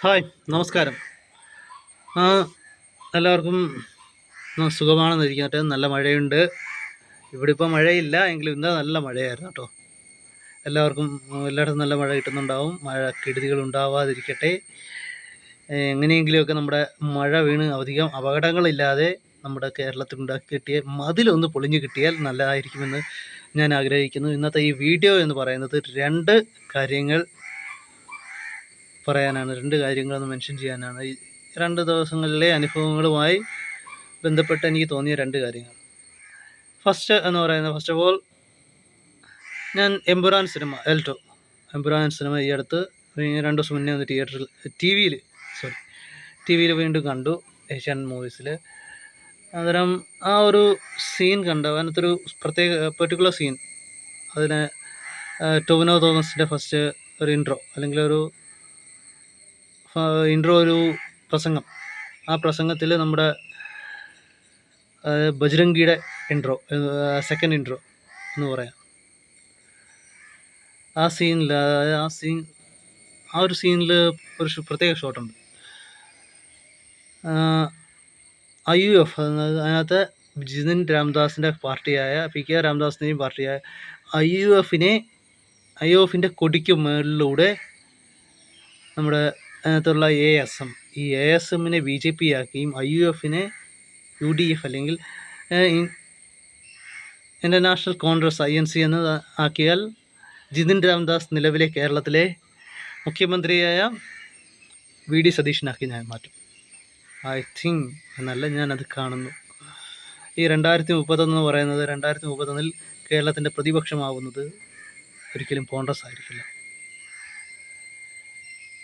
Hi, നമസ്കാരം. ആ, എല്ലാവർക്കും സുഖമാണെന്നിരിക്കട്ടെ. നല്ല മഴയുണ്ട്. ഇവിടെ ഇപ്പോൾ മഴയില്ല എങ്കിലും ഇന്ന് നല്ല മഴയായിരുന്നു കേട്ടോ. എല്ലാവർക്കും എല്ലായിടത്തും നല്ല മഴ കിട്ടുന്നുണ്ടാവും. മഴ കെടുതികൾ ഉണ്ടാവാതിരിക്കട്ടെ. എങ്ങനെയെങ്കിലുമൊക്കെ നമ്മുടെ മഴ വീണ് അധികം അപകടങ്ങളില്ലാതെ നമ്മുടെ കേരളത്തിൽ ഉണ്ടാക്കി കിട്ടിയ മതിലൊന്ന് പൊളിഞ്ഞു കിട്ടിയാൽ നല്ലതായിരിക്കുമെന്ന് ഞാൻ ആഗ്രഹിക്കുന്നു. ഇന്നത്തെ ഈ വീഡിയോ എന്ന് പറയുന്നത് രണ്ട് കാര്യങ്ങൾ പറയാനാണ്, രണ്ട് കാര്യങ്ങളൊന്ന് മെൻഷൻ ചെയ്യാനാണ്. ഈ 2 ദിവസങ്ങളിലെ അനുഭവങ്ങളുമായി ബന്ധപ്പെട്ട് എനിക്ക് തോന്നിയ 2 കാര്യങ്ങൾ. ഫസ്റ്റ് ഓഫ് ഓൾ, ഞാൻ എമ്പുരാൻ സിനിമ ഈ അടുത്ത് 2 ദിവസം മുന്നേ ഒന്ന് ടി വിയിൽ വീണ്ടും കണ്ടു, ഏഷ്യാനെറ്റ് മൂവീസിൽ. അന്നേരം ആ ഒരു സീൻ കണ്ടു. അതിനകത്തൊരു പെർട്ടിക്കുലർ സീൻ, അതിന് ടൊവിനോ തോമസിൻ്റെ ഫസ്റ്റ് ഒരു ഇൻട്രോ, അല്ലെങ്കിൽ ഒരു ഒരു പ്രസംഗം. ആ പ്രസംഗത്തിൽ നമ്മുടെ ബജ്രംഗിയുടെ സെക്കൻഡ് ഇൻട്രോ എന്ന് പറയാം. ആ ഒരു സീനിൽ ഒരു പ്രത്യേക ഷോട്ടുണ്ട്. IUF അതിനകത്ത് ജിതിൻ രാംദാസിൻ്റെ പാർട്ടിയായ PK രാംദാസിൻ്റെയും പാർട്ടിയായ IUFിൻ്റെ കൊടിക്ക് മുകളിലൂടെ നമ്മുടെ അതിനകത്തുള്ള ASM, ഈ ASMനെ BJP ആക്കിയും IUFനെ UDF അല്ലെങ്കിൽ ഇൻ്റർനാഷണൽ കോൺഗ്രസ് INC എന്ന് ആക്കിയാൽ ജിതിൻ രാംദാസ് നിലവിലെ കേരളത്തിലെ മുഖ്യമന്ത്രിയായ VD സതീശനാക്കി ഞാൻ മാറ്റും. ഐ തിങ്ക് എന്നല്ല, ഞാനത് കാണുന്നു. ഈ 2031 പറയുന്നത്, 2031 കേരളത്തിൻ്റെ പ്രതിപക്ഷമാവുന്നത് ഒരിക്കലും കോൺഗ്രസ് ആയിരിക്കില്ല.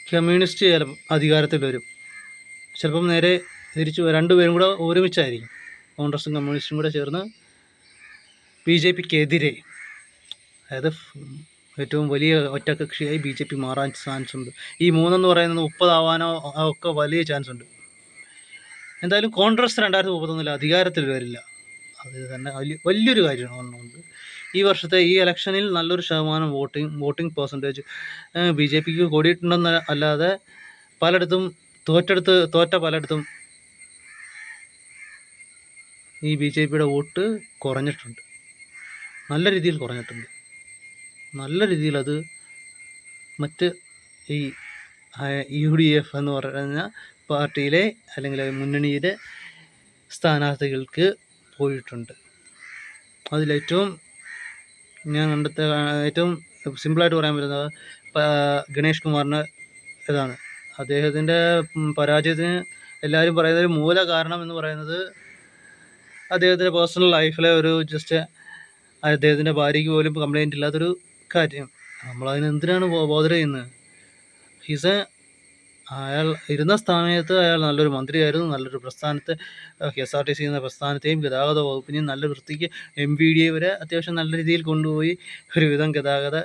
കമ്മ്യൂണിസ്റ്റ് ചിലപ്പം അധികാരത്തിൽ വരും. ചിലപ്പം നേരെ തിരിച്ചു രണ്ടുപേരും കൂടെ ഒരുമിച്ചായിരിക്കും. കോൺഗ്രസും കമ്മ്യൂണിസ്റ്റും കൂടെ ചേർന്ന് BJPക്കെതിരെ, അതായത് ഏറ്റവും വലിയ ഒറ്റകക്ഷിയായി BJP മാറാൻ ചാൻസ് ഉണ്ട്. ഈ 3 എന്ന് പറയുന്നത് 30 ആവാനോ ഒക്കെ വലിയ ചാൻസ് ഉണ്ട്. എന്തായാലും കോൺഗ്രസ് 2031 അധികാരത്തിൽ വരില്ല. അത് തന്നെ വലിയൊരു കാര്യമാണ്. ഈ വർഷത്തെ ഈ ഇലക്ഷനിൽ നല്ലൊരു ശതമാനം വോട്ടിംഗ് പെർസെൻറ്റേജ് BJPക്ക് കൂടിയിട്ടുണ്ടെന്ന് അല്ലാതെ പലയിടത്തും തോറ്റ പലയിടത്തും ഈ BJPയുടെ വോട്ട് കുറഞ്ഞിട്ടുണ്ട്. നല്ല രീതിയിൽ കുറഞ്ഞിട്ടുണ്ട്. നല്ല രീതിയിൽ അത് മറ്റ് ഈ UDF എന്ന് പറയുന്ന പാർട്ടിയിലെ അല്ലെങ്കിൽ മുന്നണിയിലെ സ്ഥാനാർത്ഥികൾക്ക് പോയിട്ടുണ്ട്. അതിലേറ്റവും ഞാൻ കണ്ടെത്തിയ ഏറ്റവും സിമ്പിളായിട്ട് പറയാൻ പറ്റുന്നത് ഗണേഷ് കുമാറിന് ഇതാണ്. അദ്ദേഹത്തിൻ്റെ പരാജയത്തിന് എല്ലാവരും പറയുന്നൊരു മൂല കാരണം എന്ന് പറയുന്നത് അദ്ദേഹത്തിൻ്റെ പേഴ്സണൽ ലൈഫിലെ ഒരു അദ്ദേഹത്തിൻ്റെ ഭാര്യയ്ക്ക് പോലും കംപ്ലൈൻറ്റ് ഇല്ലാത്തൊരു കാര്യം. നമ്മളതിന് എന്തിനാണ് ബോധർ ചെയ്യുന്നത്? അയാൾ ഇരുന്ന സമയത്ത് അയാൾ നല്ലൊരു മന്ത്രിയായിരുന്നു. നല്ലൊരു പ്രസ്ഥാനത്തെ KSRTC എന്ന പ്രസ്ഥാനത്തെയും ഗതാഗത വകുപ്പിനെയും നല്ല വൃത്തിക്ക് MVDA വരെ അത്യാവശ്യം നല്ല രീതിയിൽ കൊണ്ടുപോയി ഒരുവിധം ഗതാഗത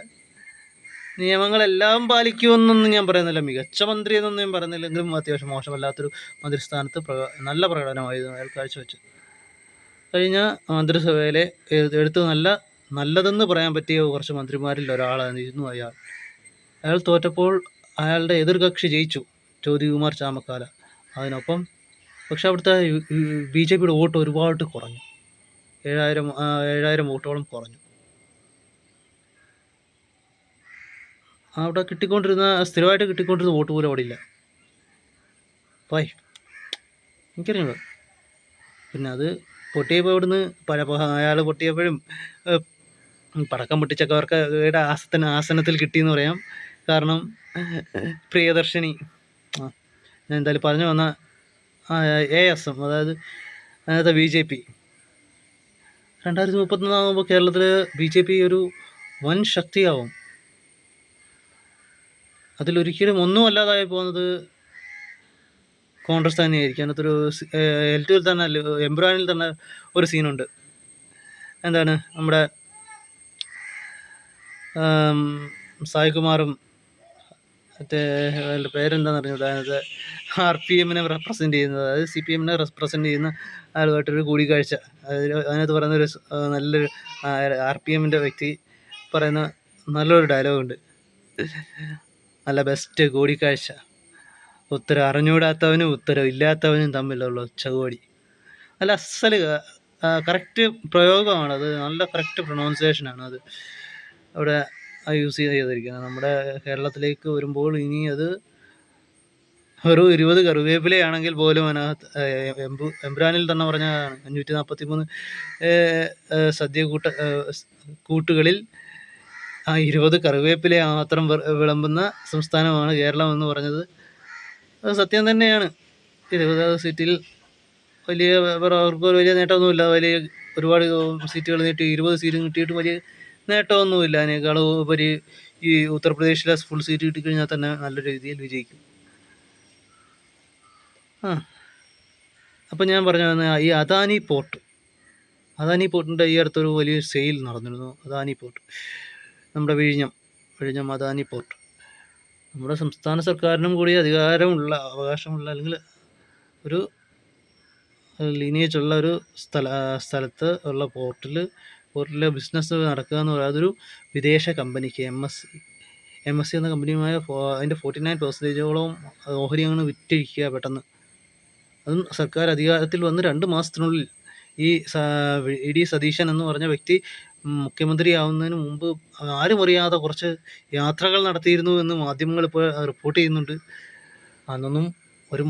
നിയമങ്ങളെല്ലാം പാലിക്കുമെന്നൊന്നും ഞാൻ പറയുന്നില്ല. മികച്ച മന്ത്രി എന്നൊന്നും ഞാൻ പറയുന്നില്ലെങ്കിലും അത്യാവശ്യം മോശമല്ലാത്തൊരു മന്ത്രിസ്ഥാനത്ത് നല്ല പ്രകടനമായിരുന്നു അയാൾ കാഴ്ചവെച്ചത്. കഴിഞ്ഞ മന്ത്രിസഭയിലെ എടുത്ത് നല്ലതെന്ന് പറയാൻ പറ്റിയ കുറച്ച് മന്ത്രിമാരിൽ ഒരാളായിരുന്നു അയാൾ തോറ്റപ്പോൾ അയാളുടെ എതിർകക്ഷി ജയിച്ചു, ജ്യോതികുമാർ ചാമക്കാല. അതിനൊപ്പം പക്ഷെ അവിടുത്തെ BJPയുടെ വോട്ട് ഒരുപാട് കുറഞ്ഞു. 7000 വോട്ടോളം കുറഞ്ഞു. അവിടെ സ്ഥിരമായിട്ട് കിട്ടിക്കൊണ്ടിരുന്ന വോട്ട് പോലും അവിടെ ഇല്ല. എനിക്കറിയാം. പിന്നെ അത് പൊട്ടിയപ്പോൾ ഇവിടുന്ന് അയാൾ പൊട്ടിയപ്പോഴും പടക്കം പൊട്ടിച്ചവർക്ക് ആസനത്തിൽ കിട്ടിയെന്ന് പറയാം. കാരണം പ്രിയദർശിനി, ഞാൻ എന്തായാലും പറഞ്ഞു വന്ന ASM, അതായത് അതിനകത്ത് BJP 2031 കേരളത്തിൽ BJP ഒരു വൻ ശക്തിയാവും. അതിലൊരിക്കലും ഒന്നും അല്ലാതായി പോകുന്നത് കോൺഗ്രസ് തന്നെയായിരിക്കും. അതിനകത്തൊരു L2 തന്നെ, എംബ്രാനിൽ തന്നെ ഒരു സീനുണ്ട്. എന്താണ്, നമ്മുടെ സായികുമാറും മറ്റേ പേരെന്താണെന്ന് അറിഞ്ഞൂടാ, അതിനകത്ത് RPMനെ റെപ്രസെൻ്റ് ചെയ്യുന്നത്, അതായത് CPMനെ റെപ്രസെൻ്റ് ചെയ്യുന്ന ആളുമായിട്ടൊരു കൂടിക്കാഴ്ച. അതിനകത്ത് പറയുന്നൊരു നല്ലൊരു RPMൻ്റെ വ്യക്തി പറയുന്ന നല്ലൊരു ഡയലോഗുണ്ട്, നല്ല ബെസ്റ്റ് കൂടിക്കാഴ്ച. ഉത്തരം അറിഞ്ഞുകൂടാത്തവനും ഉത്തരം ഇല്ലാത്തവനും തമ്മിലുള്ള ഉച്ചകോടി. നല്ല അസല് കറക്റ്റ് പ്രയോഗമാണ്, അത് നല്ല കറക്റ്റ് പ്രൊണൗൺസിയേഷനാണ് അത് അവിടെ യൂസ് ചെയ്തിരിക്കുന്നത്. നമ്മുടെ കേരളത്തിലേക്ക് വരുമ്പോൾ ഇനി അത് ഒരു 20 കറിവേപ്പിലയാണെങ്കിൽ പോലും അതിനകത്ത് എംബ്രാനിൽ തന്നെ പറഞ്ഞതാണ് 543 സദ്യ കൂട്ടുകളിൽ ആ 20 കറിവേപ്പില മാത്രം വിളമ്പുന്ന സംസ്ഥാനമാണ് കേരളം എന്ന് പറഞ്ഞത്. അത് സത്യം തന്നെയാണ്. 20 സീറ്റിൽ വലിയ അവർക്ക് വലിയ നേട്ടമൊന്നുമില്ല. വലിയ ഒരുപാട് സീറ്റുകൾ നേടി 20 സീറ്റ് കിട്ടിയിട്ട് വലിയ നേട്ടമൊന്നുമില്ല. അതിനേക്കാൾ ഉപരി ഈ ഉത്തർപ്രദേശിലെ ഫുൾ സീറ്റ് കിട്ടിക്കഴിഞ്ഞാൽ തന്നെ നല്ല രീതിയിൽ വിജയിക്കും. അപ്പം ഞാൻ പറഞ്ഞു വന്ന ഈ അദാനി പോർട്ടിൻ്റെ ഈ അടുത്തൊരു വലിയ സെയിൽ നടന്നിരുന്നു. അദാനി പോർട്ട്, നമ്മുടെ വിഴിഞ്ഞം അദാനി പോർട്ട്. നമ്മുടെ സംസ്ഥാന സർക്കാരിനും കൂടി അധികാരമുള്ള, അവകാശമുള്ള, അല്ലെങ്കിൽ ഒരു ലീനിയേജുള്ള ഒരു സ്ഥലത്ത് ഉള്ള പോർട്ടിലെ ബിസിനസ് നടക്കുക എന്ന് പറയുന്നത് അതൊരു വിദേശ കമ്പനിക്ക് എം എസ് സി എന്ന കമ്പനിയുമായ അതിൻ്റെ 49% ഓഹരി അങ്ങനെ വിറ്റഴിക്കുക പെട്ടെന്ന്. അതും സർക്കാർ അധികാരത്തിൽ വന്ന് 2 മാസത്തിനുള്ളിൽ. ഈ ഇ.ഡി. സതീശൻ എന്ന് പറഞ്ഞ വ്യക്തി മുഖ്യമന്ത്രിയാവുന്നതിന് മുമ്പ് ആരും അറിയാതെ കുറച്ച് യാത്രകൾ നടത്തിയിരുന്നു എന്ന് മാധ്യമങ്ങൾ ഇപ്പോൾ റിപ്പോർട്ട് ചെയ്യുന്നുണ്ട്. അന്നൊന്നും ഒരു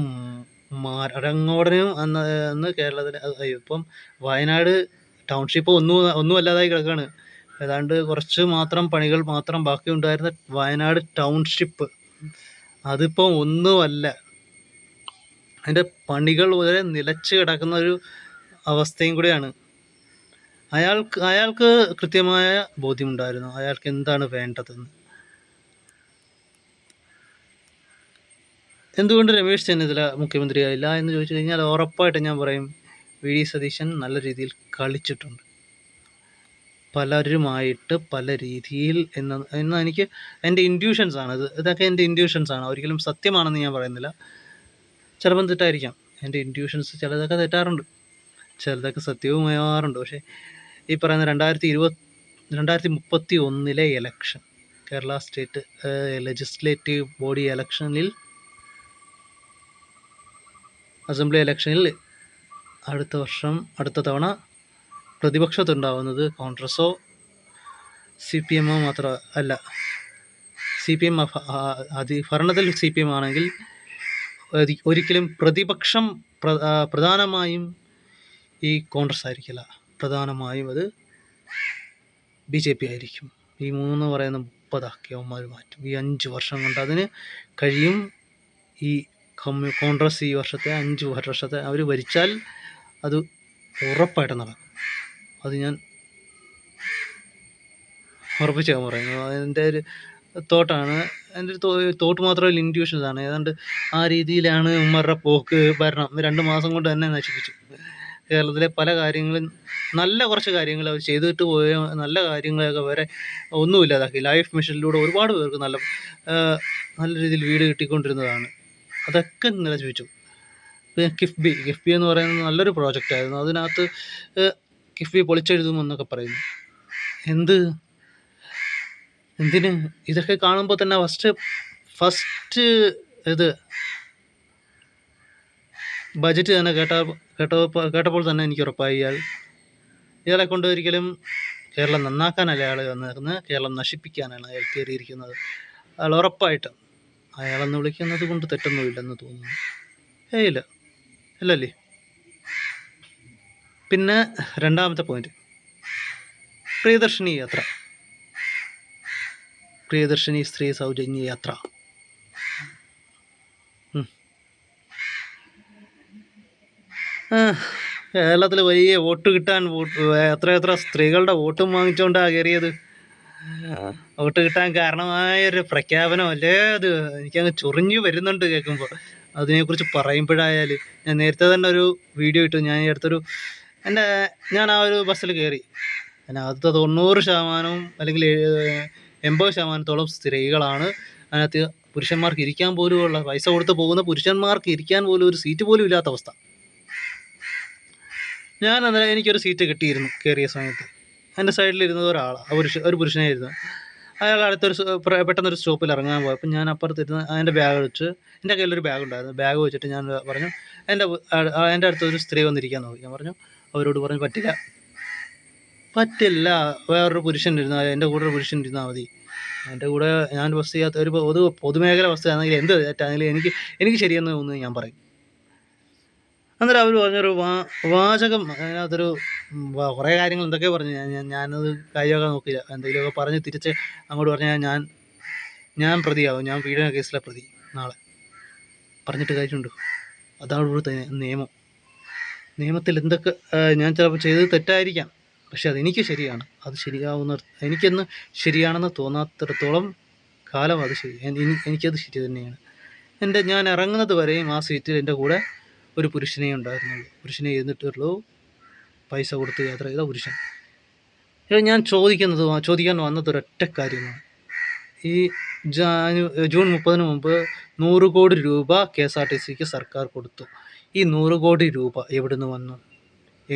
മരങ്ങോടനും അന്ന് കേരളത്തിൽ ഇപ്പം വയനാട് ടൗൺഷിപ്പ് ഒന്നുമല്ലാതായി കിടക്കുകയാണ്. ഏതാണ്ട് കുറച്ച് മാത്രം പണികൾ മാത്രം ബാക്കിയുണ്ടായിരുന്ന വയനാട് ടൗൺഷിപ്പ് അതിപ്പോൾ ഒന്നുമല്ല. അതിൻ്റെ പണികൾ വരെ നിലച്ച് കിടക്കുന്ന ഒരു അവസ്ഥയും കൂടിയാണ്. അയാൾക്ക് കൃത്യമായ ബോധ്യമുണ്ടായിരുന്നു അയാൾക്ക് എന്താണ് വേണ്ടതെന്ന്. എന്തുകൊണ്ട് രമേശ് ചെന്നിത്തല മുഖ്യമന്ത്രിയായില്ല എന്ന് ചോദിച്ചു കഴിഞ്ഞാൽ ഉറപ്പായിട്ട് ഞാൻ പറയും വി.ഡി. സതീശൻ നല്ല രീതിയിൽ കളിച്ചിട്ടുണ്ട് പലരുമായിട്ട് പല രീതിയിൽ എന്ന് എനിക്ക് എൻ്റെ ഇൻഡ്യൂഷൻസാണ് ഇതൊക്കെ എൻ്റെ ഇൻഡ്യൂഷൻസാണ്, ഒരിക്കലും സത്യമാണെന്ന് ഞാൻ പറയുന്നില്ല. ചിലപ്പം തെറ്റായിരിക്കാം, എൻ്റെ ഇൻഡ്യൂഷൻസ് ചിലതൊക്കെ തെറ്റാറുണ്ട്, ചിലതൊക്കെ സത്യവുമാവാറുണ്ട്. പക്ഷേ ഈ പറയുന്ന 2031 election, Kerala state legislative body ഇലക്ഷനിൽ, അസംബ്ലി ഇലക്ഷനിൽ അടുത്ത തവണ പ്രതിപക്ഷത്തുണ്ടാവുന്നത് കോൺഗ്രസോ CPM മാത്രമല്ല. CPM ഭരണത്തിൽ CPM ആണെങ്കിൽ ഒരിക്കലും പ്രതിപക്ഷം പ്രധാനമായും ഈ കോൺഗ്രസ് ആയിരിക്കില്ല, പ്രധാനമായും അത് BJP ആയിരിക്കും. ഈ 3 പറയുന്ന 30 അവന്മാർ മാറ്റും. ഈ 5 വർഷം കൊണ്ട് അതിന് കഴിയും. ഈ കോൺഗ്രസ് ഈ വർഷത്തെ 5 വർഷത്തെ അവർ ഭരിച്ചാൽ അത് ഉറപ്പായിട്ട് നടക്കും. അത് ഞാൻ ഉറപ്പിച്ച് പറയുന്നു. അതിൻ്റെ ഒരു തോട്ടാണ്, എൻ്റെ ഒരു തോട്ട് മാത്രമല്ല, ഇൻഡ്യൂഷൻസാണ്. ഏതാണ്ട് ആ രീതിയിലാണ് ഉമ്മറുടെ പോക്ക്. ഭരണം 2 മാസം കൊണ്ട് തന്നെ നശിപ്പിച്ചു. കേരളത്തിലെ പല കാര്യങ്ങളും, നല്ല കുറച്ച് കാര്യങ്ങൾ അവർ ചെയ്തിട്ട് പോയ നല്ല കാര്യങ്ങളൊക്കെ വരെ ഒന്നുമില്ലാതാക്കി. ലൈഫ് മിഷനിലൂടെ ഒരുപാട് പേർക്ക് നല്ല രീതിയിൽ വീട് കിട്ടിക്കൊണ്ടിരുന്നതാണ്, അതൊക്കെ നശിപ്പിച്ചു. പിന്നെ കിഫ്ബി എന്ന് പറയുന്നത് നല്ലൊരു പ്രോജക്റ്റായിരുന്നു. അതിനകത്ത് കിഫ്ബി പൊളിച്ചെഴുതുമെന്നൊക്കെ പറയുന്നു. എന്തിന്? ഇതൊക്കെ കാണുമ്പോൾ തന്നെ ഫസ്റ്റ് ബജറ്റ് തന്നെ കേട്ടപ്പോൾ തന്നെ എനിക്ക് ഉറപ്പായി ഇയാളെ കൊണ്ട് ഒരിക്കലും കേരളം നന്നാക്കാനല്ല അയാൾ വന്നിരിക്കുന്നത്, കേരളം നശിപ്പിക്കാനാണ് അയാൾ കയറിയിരിക്കുന്നത്. അയാൾ ഉറപ്പായിട്ടും അയാളെന്ന് വിളിക്കുന്നത് കൊണ്ട് തെറ്റൊന്നുമില്ലെന്ന് തോന്നുന്നു. ഇല്ല, ഇല്ലല്ലേ. പിന്നെ 2ാമത്തെ പോയിന്റ്, പ്രിയദർശിനി സ്ത്രീ സൗജന്യ യാത്ര. കേരളത്തിൽ വലിയ വോട്ട് കിട്ടാൻ എത്ര സ്ത്രീകളുടെ വോട്ടും വാങ്ങിച്ചുകൊണ്ടാണ് കയറിയത്. വോട്ട് കിട്ടാൻ കാരണമായൊരു പ്രഖ്യാപനമല്ലേ അത്. എനിക്കങ്ങ് ചൊറിഞ്ഞു വരുന്നുണ്ട് കേൾക്കുമ്പോൾ. അതിനെക്കുറിച്ച് പറയുമ്പോഴായാൽ ഞാൻ നേരത്തെ തന്നെ ഒരു വീഡിയോ ഇട്ടു. ഞാൻ ആ ഒരു ബസ്സിൽ കയറി. അതിനകത്ത് 90% അല്ലെങ്കിൽ 80% സ്ത്രീകളാണ്. അതിനകത്ത് പുരുഷന്മാർക്ക് ഇരിക്കാൻ പോലുമുള്ള, പൈസ കൊടുത്ത് പോകുന്ന പുരുഷന്മാർക്ക് ഇരിക്കാൻ പോലും ഒരു സീറ്റ് പോലും ഇല്ലാത്ത അവസ്ഥ. എനിക്കൊരു സീറ്റ് കിട്ടിയിരുന്നു കയറിയ സമയത്ത്. എൻ്റെ സൈഡിലിരുന്നത് ഒരു പുരുഷനായിരുന്നു. അയാൾ അടുത്തൊരു പെട്ടെന്നൊരു സ്റ്റോപ്പിൽ ഇറങ്ങാൻ പോയപ്പോൾ ഞാൻ അപ്പുറത്തിരുന്ന് അതിൻ്റെ ബാഗ് വെച്ച്, എൻ്റെ കയ്യിലൊരു ബാഗ് ഉണ്ടായിരുന്നു, ബാഗ് വെച്ചിട്ട് ഞാൻ പറഞ്ഞു, എൻ്റെ അടുത്തൊരു സ്ത്രീ വന്നിരിക്കാൻ നോക്കി. ഞാൻ പറഞ്ഞു, അവരോട് പറഞ്ഞു പറ്റില്ല, വേറൊരു പുരുഷൻ ഇരുന്നാൽ, എൻ്റെ കൂടെ ഒരു പുരുഷൻ ഇരുന്നാൽ മതി. എൻ്റെ കൂടെ ഞാൻ ബസ് ചെയ്യാത്ത ഒരു പൊതുമേഖല ബസ്സാണെങ്കിൽ എന്ത് തെറ്റാണെങ്കിലും എനിക്ക് ശരിയെന്ന് തോന്നുന്നത് ഞാൻ പറയും. അന്നേരം അവർ പറഞ്ഞൊരു വാചകം, അതിനകത്തൊരു കുറേ കാര്യങ്ങൾ എന്തൊക്കെയോ പറഞ്ഞു. ഞാനത് കാര്യമൊക്കെ നോക്കിയില്ല. എന്തെങ്കിലുമൊക്കെ പറഞ്ഞ് തിരിച്ച് അങ്ങോട്ട് പറഞ്ഞാൽ ഞാൻ പ്രതിയാവും, ഞാൻ പീഡന കേസിലെ പ്രതി നാളെ. പറഞ്ഞിട്ട് കാര്യമുണ്ട്. അതാണ് ഇവിടുത്തെ നിയമത്തിൽ എന്തൊക്കെ ഞാൻ ചിലപ്പോൾ ചെയ്തത് തെറ്റായിരിക്കാം, പക്ഷെ അതെനിക്ക് ശരിയാണ്. അത് എനിക്കെന്ന് ശരിയാണെന്ന് തോന്നാത്തിടത്തോളം കാലം അത് ശരി, എനിക്കത് ശരി തന്നെയാണ്. ഞാൻ ഇറങ്ങുന്നത് വരെയും ആ സീറ്റിൽ എൻ്റെ കൂടെ ഒരു പുരുഷനേ ഉണ്ടായിരുന്നുള്ളൂ. പുരുഷനെ ഇരുന്നിട്ടുള്ളൂ, പൈസ കൊടുത്ത് യാത്ര ചെയ്ത പുരുഷൻ. ഞാൻ ചോദിക്കാൻ വന്നത് ഒരൊറ്റ കാര്യമാണ്. ഈ ജൂൺ 30 മുമ്പ് 100 കോടി രൂപ KSRTCക്ക് സർക്കാർ കൊടുത്തു. ഈ 100 കോടി രൂപ എവിടുന്ന് വന്നു,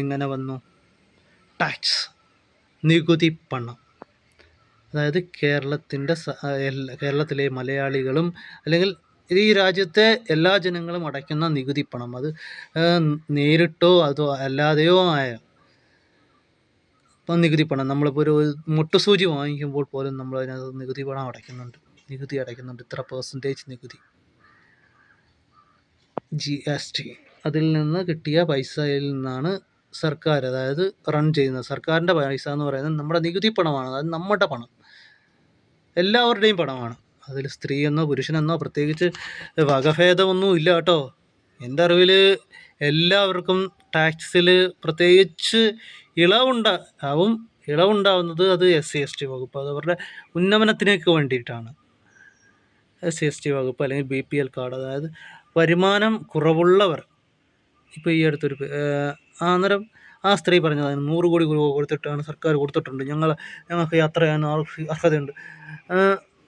എങ്ങനെ വന്നു? ടാക്സ്, നികുതി പണം. അതായത് കേരളത്തിലെ മലയാളികളും അല്ലെങ്കിൽ ഈ രാജ്യത്തെ എല്ലാ ജനങ്ങളും അടയ്ക്കുന്ന നികുതി പണം, അത് നേരിട്ടോ അതോ അല്ലാതെയോ ആയ നികുതി പണം. നമ്മളിപ്പോൾ ഒരു മുട്ടുസൂചി വാങ്ങിക്കുമ്പോൾ പോലും നമ്മൾ അതിനകത്ത് നികുതി പണം അടയ്ക്കുന്നുണ്ട്. ഇത്ര % നികുതി, GST. അതിൽ നിന്ന് കിട്ടിയ പൈസയിൽ നിന്നാണ് സർക്കാർ, അതായത് റൺ ചെയ്യുന്നത്. സർക്കാരിൻ്റെ പൈസ എന്ന് പറയുന്നത് നമ്മുടെ നികുതി പണമാണ്. അത് നമ്മുടെ പണം, എല്ലാവരുടെയും പണമാണ്. അതിൽ സ്ത്രീയെന്നോ പുരുഷനെന്നോ പ്രത്യേകിച്ച് വകഭേദമൊന്നും ഇല്ല കേട്ടോ. എൻ്റെ അറിവിൽ എല്ലാവർക്കും ടാക്സിൽ പ്രത്യേകിച്ച് ഇളവുണ്ടാവുന്നത് അത് SC/ST വകുപ്പ്, അത് അവരുടെ ഉന്നമനത്തിനൊക്കെ വേണ്ടിയിട്ടാണ്. SC/ST വകുപ്പ് അല്ലെങ്കിൽ BPL കാർഡ്, അതായത് വരുമാനം കുറവുള്ളവർ. ഇപ്പോൾ ഈ അടുത്തൊരു അന്നേരം ആ സ്ത്രീ പറഞ്ഞത് 100 കോടി രൂപ കൊടുത്തിട്ടാണ്, സർക്കാർ കൊടുത്തിട്ടുണ്ട്, ഞങ്ങൾക്ക് യാത്ര ചെയ്യാൻ അർഹതയുണ്ട്.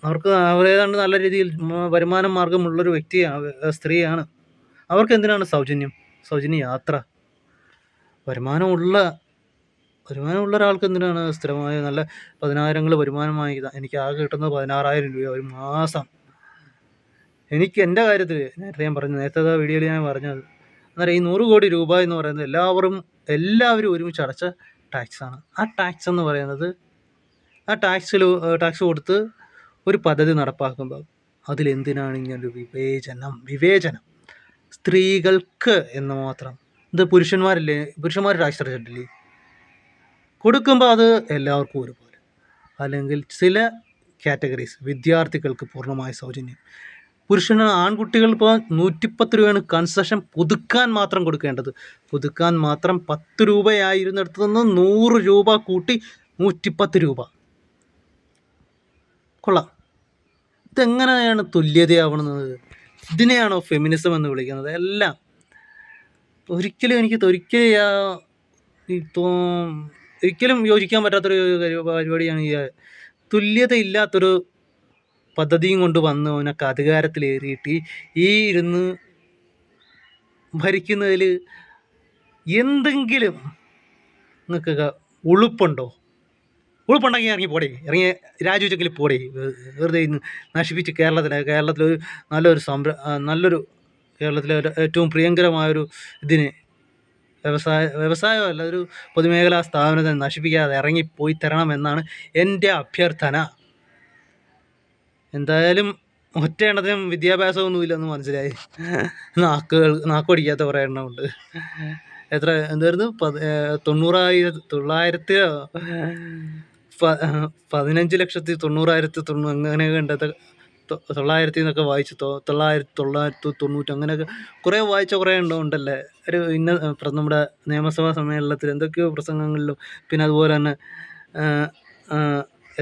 അവരേതാണ്ട് നല്ല രീതിയിൽ വരുമാന മാർഗമുള്ളൊരു സ്ത്രീയാണ്. അവർക്ക് എന്തിനാണ് സൗജന്യ യാത്ര? വരുമാനമുള്ള ഒരാൾക്ക് എന്തിനാണ് സ്ഥിരമായ നല്ല 10,000 വരുമാനമായി? എനിക്ക് ആകെ കിട്ടുന്നത് 16,000 രൂപ ഒരു മാസം. എനിക്ക് എൻ്റെ കാര്യത്തിൽ നേരത്തെ ഞാൻ പറഞ്ഞു, നേരത്തെ വീഡിയോയിൽ ഞാൻ പറഞ്ഞത്, അന്നേരം ഈ 100 കോടി രൂപ എന്ന് പറയുന്നത് എല്ലാവരും ഒരുമിച്ച് അടച്ച ടാക്സാണ്. ആ ടാക്സ് എന്ന് പറയുന്നത്, ആ ടാക്സ് കൊടുത്ത് ഒരു പദ്ധതി നടപ്പാക്കുമ്പോൾ അതിലെന്തിനാണ് ഇങ്ങനൊരു വിവേചനം? സ്ത്രീകൾക്ക് എന്ന് മാത്രം. ഇത് പുരുഷന്മാർ ടാക്സ് അടച്ചിട്ടില്ലേ? കൊടുക്കുമ്പോൾ അത് എല്ലാവർക്കും ഒരുപോലെ, അല്ലെങ്കിൽ ചില കാറ്റഗറീസ് വിദ്യാർത്ഥികൾക്ക് പൂർണ്ണമായ സൗജന്യം. ആൺകുട്ടികൾ ഇപ്പോൾ 110 രൂപയാണ് കൺസെഷൻ പുതുക്കാൻ മാത്രം കൊടുക്കേണ്ടത്. പുതുക്കാൻ മാത്രം 10 രൂപയായിരുന്നിടത്തു നിന്ന് 100 രൂപ കൂട്ടി 110 രൂപ. കൊള്ളാം. ഇതെങ്ങനെയാണ് തുല്യതയാവുന്നത്? ഇതിനെയാണോ ഫെമിനിസം എന്ന് വിളിക്കുന്നത്? എല്ലാം ഒരിക്കലും യോജിക്കാൻ പറ്റാത്തൊരു പരിപാടിയാണ് ഈ തുല്യതയില്ലാത്തൊരു പദ്ധതിയും കൊണ്ട് വന്ന് അവനൊക്കെ അധികാരത്തിലേറിയിട്ട് ഈ ഇരുന്ന് ഭരിക്കുന്നതിൽ എന്തെങ്കിലും നിങ്ങൾക്കൊക്കെ ഉളുപ്പുണ്ടെങ്കിൽ ഇറങ്ങി രാജിവെച്ചെങ്കിൽ പോടേ. വെറുതെ ഇന്ന് നശിപ്പിച്ച് കേരളത്തിലൊരു നല്ലൊരു കേരളത്തിലെ ഏറ്റവും പ്രിയങ്കരമായൊരു ഇതിന് വ്യവസായമല്ല, ഒരു പൊതുമേഖലാ സ്ഥാപനത്തെ നശിപ്പിക്കാതെ ഇറങ്ങിപ്പോയി തരണമെന്നാണ് എൻ്റെ അഭ്യർത്ഥന. എന്തായാലും ഒറ്റ എണ്ണത്തിനും വിദ്യാഭ്യാസമൊന്നുമില്ലെന്ന് മനസ്സിലായി. നാക്കൊടിക്കാത്ത കുറേ എണ്ണമുണ്ട്. എന്തായിരുന്നു 15,90,090 അങ്ങനെയൊക്കെ ഉണ്ട്. 900 എന്നൊക്കെ വായിച്ചു, 9,990 അങ്ങനെയൊക്കെ കുറേ വായിച്ച കുറേ ഉണ്ടല്ലേ. നമ്മുടെ നിയമസഭാ സമ്മേളനത്തിൽ എന്തൊക്കെയോ പ്രസംഗങ്ങളിലും, പിന്നെ അതുപോലെ തന്നെ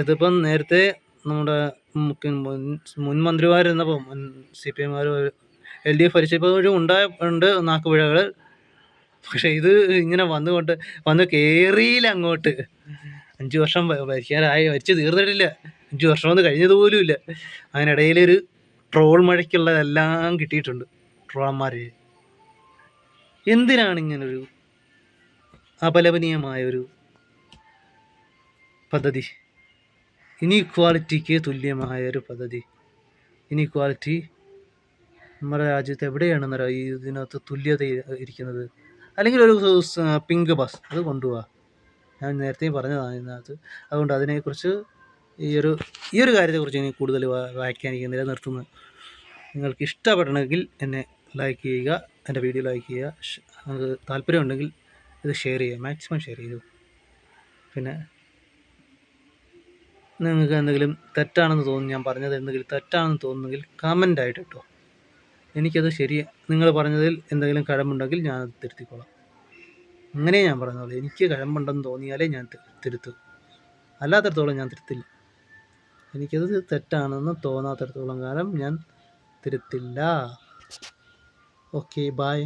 ഇതിപ്പം നേരത്തെ നമ്മുടെ മുൻ മന്ത്രിമാരെന്നപ്പോൾ CPM LDF ഭരിച്ചപ്പോഴും ഉണ്ട് നാക്കുപിഴകൾ. പക്ഷെ ഇത് ഇങ്ങനെ വന്ന് കയറിയില്ല അങ്ങോട്ട്. 5 വർഷം ഭരിച്ചു തീർന്നിട്ടില്ല, 5 വർഷമൊന്നും കഴിഞ്ഞതുപോലും ഇല്ല. അതിനിടയിലൊരു ട്രോൾ മഴയ്ക്കുള്ളതെല്ലാം കിട്ടിയിട്ടുണ്ട്. ട്രോളന്മാർ എന്തിനാണ് ഇങ്ങനൊരു അപലപനീയമായൊരു പദ്ധതി ഇനീക്വാളിറ്റിക്ക് തുല്യമായൊരു പദ്ധതി. ഇനീക്വാളിറ്റി നമ്മുടെ രാജ്യത്ത് എവിടെയാണെന്നറിയോ ഈ ഇതിനകത്ത് തുല്യത ഇരിക്കുന്നത്? അല്ലെങ്കിൽ ഒരു പിങ്ക് ബസ് അത് കൊണ്ടുപോവാ. ഞാൻ നേരത്തെയും പറഞ്ഞതാണ് ഇതിനകത്ത്. അതുകൊണ്ട് അതിനെക്കുറിച്ച് ഈ ഒരു കാര്യത്തെക്കുറിച്ച് ഇനി കൂടുതൽ വ്യാഖ്യാനിക്കുന്നില്ല, നിർത്തുന്നു. നിങ്ങൾക്ക് ഇഷ്ടപ്പെടണമെങ്കിൽ എന്നെ ലൈക്ക് ചെയ്യുക, എൻ്റെ വീഡിയോ ലൈക്ക് ചെയ്യുക. നിങ്ങൾക്ക് താല്പര്യമുണ്ടെങ്കിൽ ഇത് ഷെയർ ചെയ്യുക, മാക്സിമം ഷെയർ ചെയ്യൂ. പിന്നെ നിങ്ങൾക്ക് എന്തെങ്കിലും തെറ്റാണെന്ന് തോന്നുന്നു, ഞാൻ പറഞ്ഞത് എന്തെങ്കിലും തെറ്റാണെന്ന് തോന്നുന്നെങ്കിൽ കമൻ്റായിട്ട് ഇട്ടോ. എനിക്കത് നിങ്ങൾ പറഞ്ഞതിൽ എന്തെങ്കിലും കഴമ്പുണ്ടെങ്കിൽ ഞാനത് തിരുത്തിക്കോളാം. അങ്ങനെ ഞാൻ പറഞ്ഞോളൂ. എനിക്ക് കഴമ്പുണ്ടെന്ന് തോന്നിയാലേ ഞാൻ തിരുത്തും, അല്ലാത്തടത്തോളം ഞാൻ തിരുത്തില്ല. എനിക്കത് തെറ്റാണെന്ന് തോന്നാത്തടത്തോളം കാലം ഞാൻ തിരുത്തില്ല. Okay, by.